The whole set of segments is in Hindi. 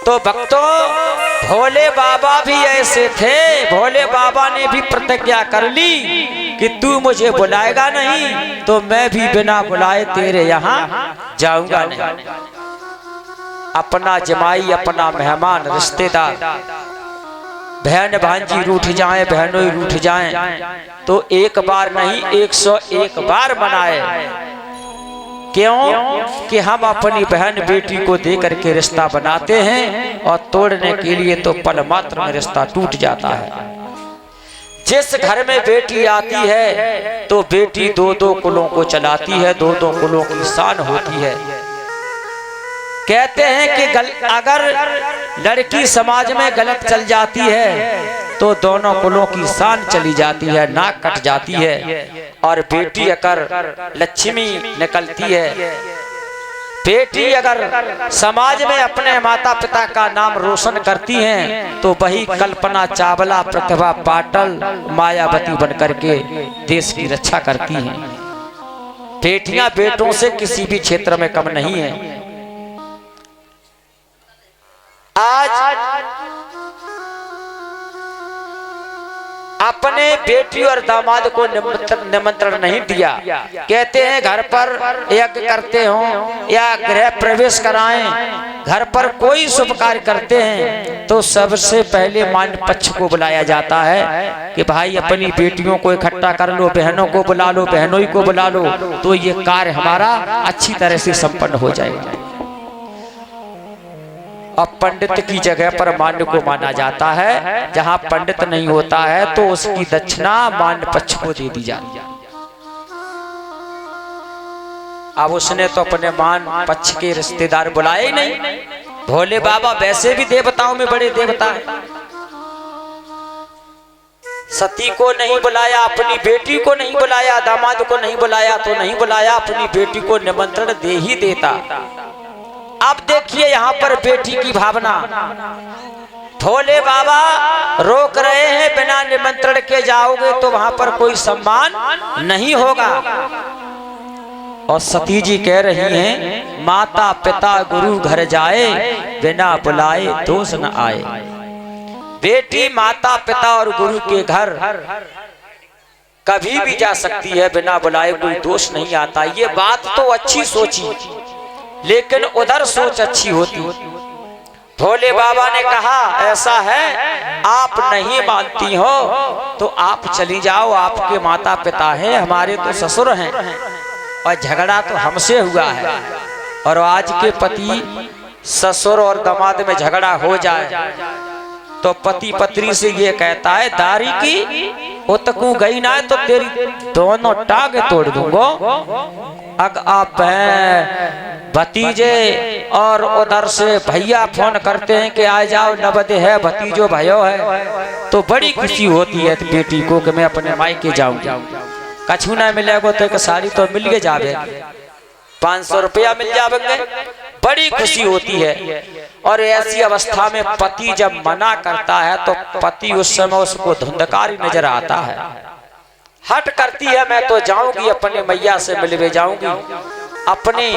तो भक्तों, भोले बाबा भी ऐसे थे। भोले बाबा ने भी प्रतिज्ञा कर ली कि तू मुझे बुलाएगा नहीं तो मैं भी बिना बुलाए तेरे यहाँ जाऊंगा नहीं। अपना जमाई, अपना मेहमान, रिश्तेदार, बहन भांजी रूठ जाएं, बहनों रूठ जाएं तो एक बार नहीं 101 बार मनाए। क्यों कि हम अपनी बहन बेटी को दे करके रिश्ता बनाते हैं और तोड़ने के लिए तो पल मात्र में रिश्ता टूट जाता है। जिस घर में बेटी आती है तो बेटी दो दो कुलों को चलाती है, दो दो कुलों की शान होती है। कहते हैं कि अगर लड़की समाज में गलत चल जाती है तो दोनों कुलों की शान चली जाती है, नाक कट जाती है। और बेटी अगर लक्ष्मी निकलती है, बेटी अगर समाज में अपने माता पिता का नाम रोशन करती हैं तो वही कल्पना चावला, प्रतिभा पाटिल, मायावती बनकर के देश की रक्षा करती हैं। बेटियां बेटों से किसी भी क्षेत्र में कम नहीं है। आज अपने बेटी और दामाद को निमंत्रण नहीं दिया। कहते हैं घर पर यज्ञ करते हो या गृह प्रवेश कराएं, घर पर कोई शुभ कार्य करते हैं तो सबसे पहले मान पक्ष को बुलाया जाता है कि भाई अपनी बेटियों को इकट्ठा कर लो, बहनों को बुला लो, बहनों को बुला लो, तो ये कार्य हमारा अच्छी तरह से संपन्न हो जाएगा। अब पंडित की जगह पर मान्य को माना जाता है। जहां पंडित नहीं होता है तो उसकी दक्षिणा मान्य पक्ष को दे दी जाती है। अब उसने तो अपने मान पक्ष के रिश्तेदार बुलाए ही नहीं। भोले बाबा वैसे भी देवताओं में बड़े देवता हैं। सती को नहीं बुलाया, अपनी बेटी को नहीं बुलाया, दामाद को नहीं बुलाया तो नहीं बुलाया, अपनी बेटी को निमंत्रण दे ही देता। अब देखिए यहाँ पर बेटी की भावना। भोले बाबा रोक रहे हैं, बिना निमंत्रण के जाओगे तो वहां पर कोई सम्मान नहीं होगा। और सती जी कह रही हैं, माता पिता गुरु घर जाए, बिना बुलाए दोष न आए। बेटी माता पिता और गुरु के घर कभी भी जा सकती है, बिना बुलाए कोई दोष नहीं आता। ये बात तो अच्छी सोची, लेकिन उधर सोच अच्छी होती। भोले बाबा ने कहा ऐसा है, आप नहीं मानती हो तो आप चली जाओ, आपके माता पिता हैं, हमारे तो ससुर हैं और झगड़ा तो हमसे हुआ है। और आज के पति ससुर और दामाद में झगड़ा हो जाए तो पति पत्नी से ये कहता है, दारी की उतकू गई ना तो तेरी दोनों टांगे तोड़ दूंगा। अगर आप भतीजे और उधर से भैया फोन करते हैं कि आ जाओ, नवदे है, भतीजो भयो है, तो बड़ी खुशी होती है बेटी को कि मैं अपने मायके जाऊंगी। कछु ना मिलेगा तो एक साड़ी तो मिल के जावे, 500 रुपया मिल जावेंगे, बड़ी खुशी होती है। और ऐसी अवस्था में पति जब मना करता है तो पति उस समय उसको धुंधकारी नजर आता है। हट करती है, मैं तो जाऊंगी, अपने मैया से मिलवे जाऊंगी, अपने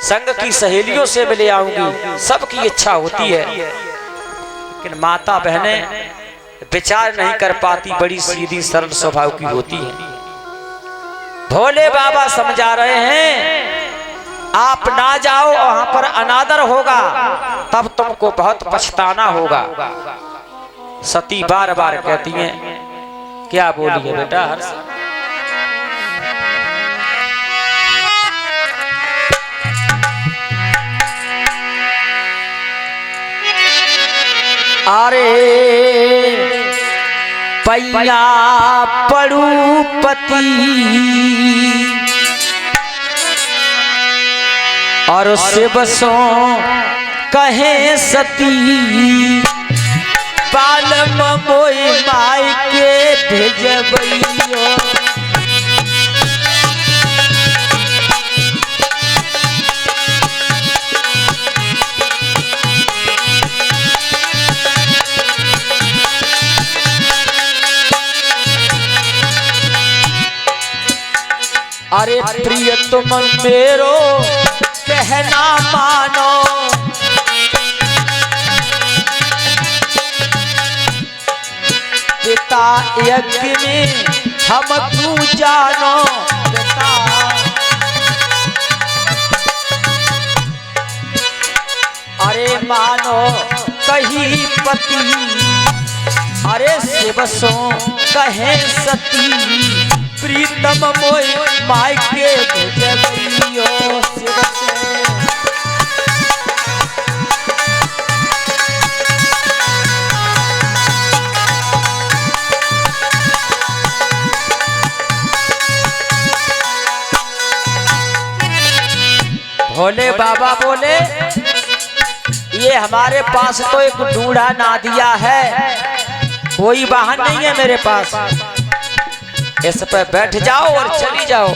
संग की सहेलियों से मिले आऊंगी, सबकी इच्छा होती है। लेकिन माता बहनें विचार नहीं कर पाती, बड़ी सीधी सरल स्वभाव की होती है। भोले बाबा समझा रहे हैं, आप ना जाओ, वहां पर अनादर होगा, तब तुमको बहुत पछताना होगा। सती बार बार कहती हैं, क्या बोली है बेटा हर्ष? अरे पैया पड़ू पति और शिवसों कहे सती, बालम मोई माई के भेजबैयो। अरे प्रिय तुम मेरो कहना मानो, यज्ञ में हम क्यों जानो बेटा। अरे मानो कही पति अरे शिवसो कहे सती प्रीतम मोय मायके भेजलियो शिव से। भोले बाबा बोले ये हमारे पास तो एक ढूंढा नादिया है, कोई वाहन नहीं है मेरे पास, इस पे बैठ जाओ और चली जाओ।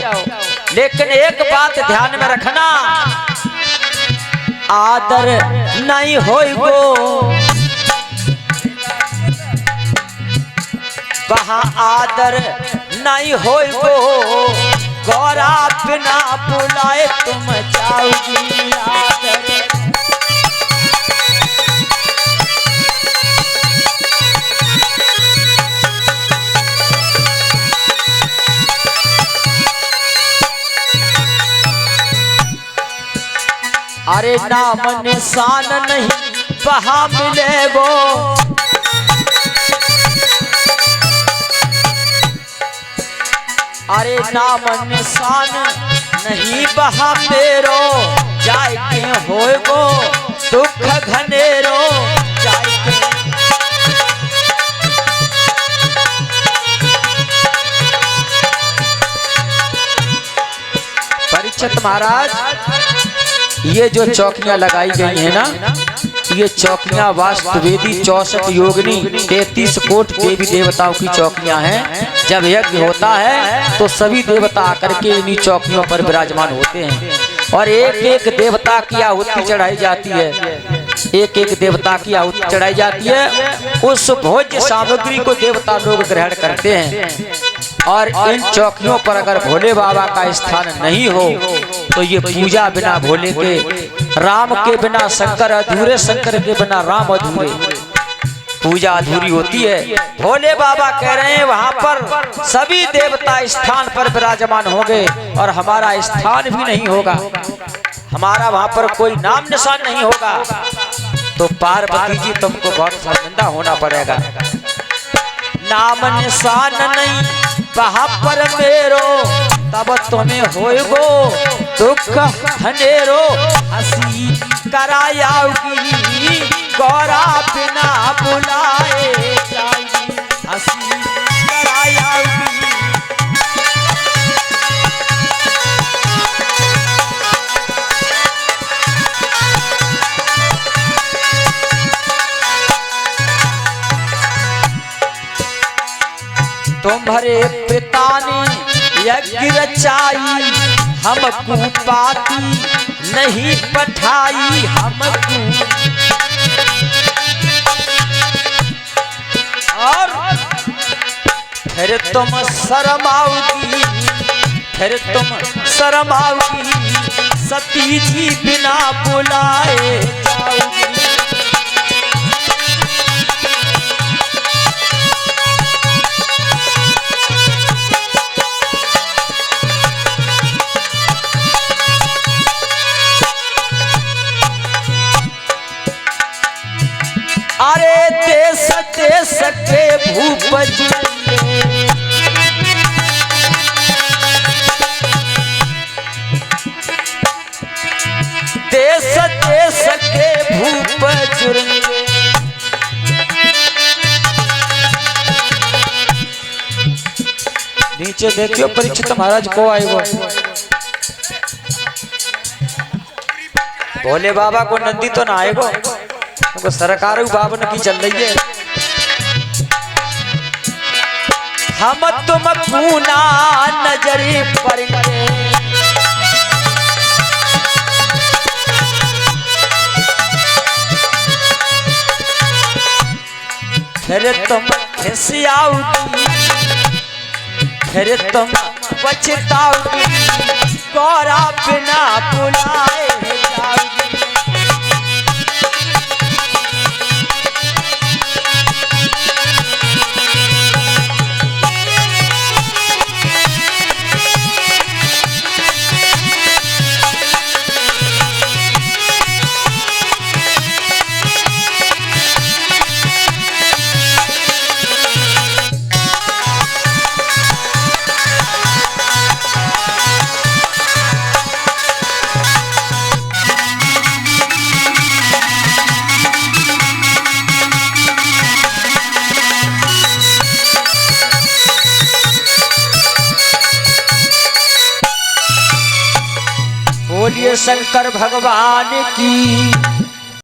लेकिन एक बात ध्यान में रखना, आदर नहीं होइगो वहाँ आदर नहीं होइगो, गौरा बिना बुलाए तुम जाओगी आदर। अरे नाम निशान नहीं वहाँ मिलेगो, अरे नाम निशान नहीं वहाँ मेरो, जाय के होएगो दुख घनेरो जाय के। परीक्षित महाराज ये जो चौकियां लगाई गई है ना, ये चौकियां वास्तुवेदी 64 योगिनी 33 कोट देवी देवताओं की चौकियां हैं। जब यज्ञ होता है तो सभी देवता आकर के इन्हीं चौकियों पर विराजमान होते हैं और एक एक देवता की आहुति चढ़ाई जाती है, एक एक देवता की आहुति चढ़ाई जाती है। उस भोज्य सामग्री को देवता लोग ग्रहण करते हैं और इन चौकियों पर अगर भोले बाबा का स्थान नहीं हो तो ये पूजा बिना भोले के, राम के बिना शंकर अधूरे, शंकर के बिना राम अधूरे, पूजा अधूरी होती है। भोले बाबा कह रहे हैं वहां पर सभी देवता स्थान पर विराजमान होंगे और हमारा स्थान भी नहीं होगा, हमारा वहां पर कोई नाम निशान नहीं होगा। तो पार्वती जी तुमको बहुत शर्मिंदा होना पड़ेगा। नाम निशान नहीं वहां पर मेरो, तब तुम्हें होएगो दुख हनेरो, हंसी करायागी गौरा बिना बुलाए जाएगी, हंसी करायागी। तुम्हारे पिता ने यज्ञ रचाई हमको पाती नहीं पठाई हमको, और फिर तुम शर्माओगी, फिर तुम शर्माओगी सती जी बिना बुलाए जाओगी। अरे देश देश के भूप देश देश के भूप जुड़ेंगे, नीचे देखियो परीक्षित महाराज को आएगो। भोले बाबा को नंदी तो ना आएगो, उनको सरकार बाबन की चल रही है। हम तुम पूना नजरे पड़ेंगे, फिर तुम खिसियाओगी, फिर तुम पछताओगी गौरा बिना बुलाए जाओगी। शंकर भगवान की।